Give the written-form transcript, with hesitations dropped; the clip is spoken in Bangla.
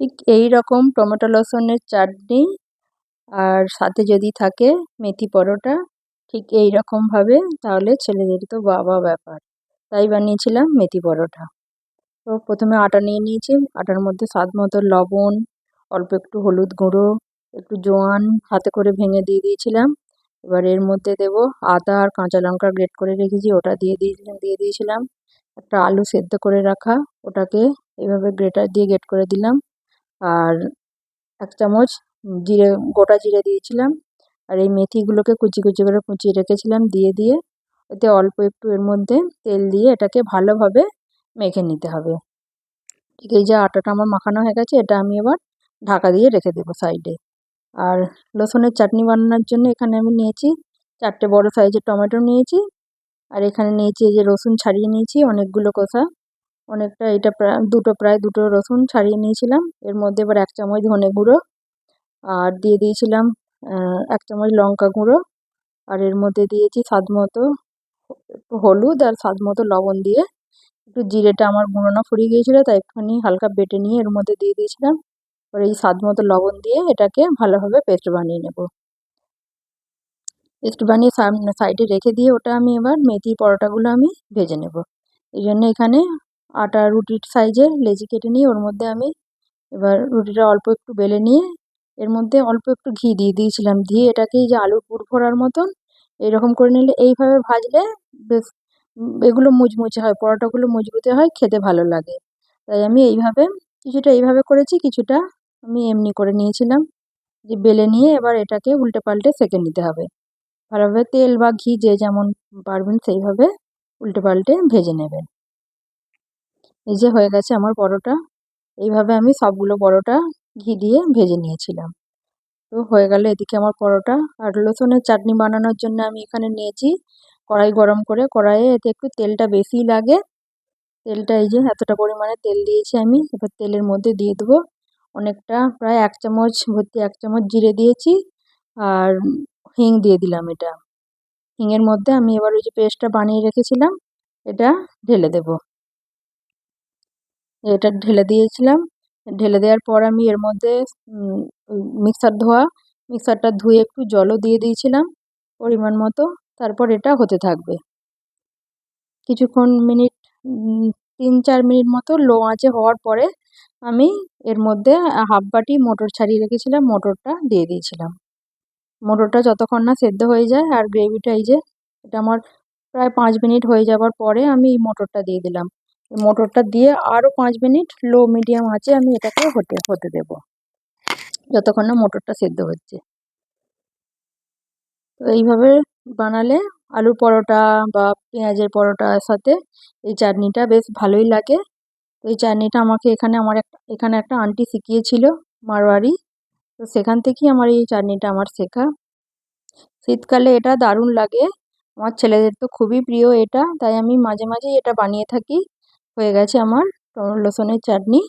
ঠিক এই রকম টমেটো লসুনের চাটনি আর সাথে যদি থাকে মেথি পরোটা, ঠিক এই রকমভাবে, তাহলে ছেলেদের তো বাবা ব্যাপার। তাই বানিয়েছিলাম মেথি পরোটা। তো প্রথমে আটা নিয়ে নিয়েছি, আটার মধ্যে স্বাদ মতো লবণ, অল্প একটু হলুদ গুঁড়ো, একটু জোয়ান হাতে করে ভেঙে দিয়ে দিয়েছিলাম। এবার এর মধ্যে দেব আদা আর কাঁচা লঙ্কা গ্রেট করে রেখেছি, ওটা দিয়ে দিয়েছিলাম। একটা আলু সেদ্ধ করে রাখা, ওটাকে এভাবে গ্রেটার দিয়ে গ্রেট করে দিলাম। আর 1 চামচ জিরে, গোটা জিরে দিয়েছিলাম। আর এই মেথিগুলোকে কুচি কুচি করে কুচিয়ে রেখেছিলাম দিয়ে এতে অল্প একটু এর মধ্যে তেল দিয়ে এটাকে ভালোভাবে মেখে নিতে হবে। ঠিক এই যে আটাটা আমার মাখানো হয়ে গেছে, এটা আমি এবার ঢাকা দিয়ে রেখে দেবো সাইডে। আর রসুনের চাটনি বানানোর জন্য এখানে আমি নিয়েছি 4টে বড় সাইজের টমেটো নিয়েছি। আর এখানে নিয়েছি এই যে রসুন ছাড়িয়ে নিয়েছি অনেকগুলো কোষা, অনেকটা, এটা প্রায় দুটো রসুন ছাড়িয়ে নিয়েছিলাম। এর মধ্যে এবার 1 চামচ ধনে গুঁড়ো আর দিয়ে দিয়েছিলাম 1 চামচ লঙ্কা গুঁড়ো। আর এর মধ্যে দিয়েছি স্বাদ মতো একটু হলুদ আর স্বাদ মতো লবণ দিয়ে, একটু জিরেটা আমার গুঁড়োনো ফুরিয়ে গিয়েছিলো তাই একটুখানি হালকা বেটে নিয়ে এর মধ্যে দিয়ে দিয়েছিলাম। এবার এই স্বাদ মতো লবণ দিয়ে এটাকে ভালোভাবে পেস্ট বানিয়ে নেব। পেস্ট বানিয়ে সাইডে রেখে দিয়ে ওটা আমি এবার মেথি পরোটাগুলো আমি ভেজে নেব। এই জন্য এখানে আটা রুটির সাইজের লেচি কেটে নিয়ে ওর মধ্যে আমি এবার রুটিটা অল্প একটু বেলে নিয়ে এর মধ্যে অল্প একটু ঘি দিয়ে দিয়েছিলাম। দিয়ে এটাকে এই যে আলুর পুর ভরার মতন এইরকম করে নিলে, এইভাবে ভাজলে বেশ এগুলো মুচমুচে হয়, পরোটাগুলো মুচমুচে হয়, খেতে ভালো লাগে। তাই আমি এইভাবে কিছুটা এইভাবে করেছি, কিছুটা আমি এমনি করে নিয়েছিলাম। যে বেলে নিয়ে এবার এটাকে উল্টে পাল্টে সেঁকে নিতে হবে ভালোভাবে, তেল বা ঘি যে যেমন পারবেন সেইভাবে উল্টে পাল্টে ভেজে নেবেন। এই যে হয়ে গেছে আমার পরোটা। এইভাবে আমি সবগুলো পরোটা ঘি দিয়ে ভেজে নিয়েছিলাম। তো হয়ে গেল এদিকে আমার পরোটা। আর রসুনের চাটনি বানানোর জন্য আমি এখানে নিয়েছি কড়াই গরম করে, কড়াইয়ে এতে একটু তেলটা বেশি লাগে। তেলটা এই যে এতটা পরিমাণে তেল দিয়েছি আমি। এবার তেলের মধ্যে দিয়ে দেবো অনেকটা, প্রায় 1 চামচ ভর্তি 1 চামচ জিরে দিয়েছি। আর হিং দিয়ে দিলাম এটা। হিঙের মধ্যে আমি এবার ওই যে পেস্টটা বানিয়ে রেখেছিলাম এটা ঢেলে দেব। এটা ঢেলে দিয়েছিলাম। ঢেলে দেওয়ার পর আমি এর মধ্যে মিক্সারটা ধুয়ে একটু জলও দিয়ে দিয়েছিলাম পরিমাণ মতো। তারপর এটা হতে থাকবে কিছুক্ষণ, মিনিট 3-4 মিনিট মতো লো আঁচে হওয়ার পরে আমি এর মধ্যে হাফ বাটি মটর ছাড়িয়ে রেখেছিলাম, মটরটা দিয়ে দিয়েছিলাম। মটরটা যতক্ষণ না সেদ্ধ হয়ে যায়, আর গ্রেভিটা এই যে এটা আমার প্রায় 5 মিনিট হয়ে যাবার পরে আমি এই মটরটা দিয়ে দিলাম। মটরটা দিয়ে আরও 5 মিনিট লো মিডিয়াম আঁচে আমি এটাকে হতে দেব যতক্ষণ না মটরটা সেদ্ধ হচ্ছে। তো এইভাবে বানালে আলু পরোটা বা পেঁয়াজের পরোটার সাথে এই চাটনিটা বেশ ভালোই লাগে। তো এই চাটনিটা আমাকে এখানে একটা আন্টি শিখিয়েছিল, মারোয়ারি। তো সেখান থেকেই আমার এই চাটনিটা আমার শেখা। শীতকালে এটা দারুণ লাগে, আমার ছেলেদের তো খুবই প্রিয় এটা, তাই আমি মাঝে মাঝেই এটা বানিয়ে থাকি। হয়ে গেছে আমার লসুনের চাটনি।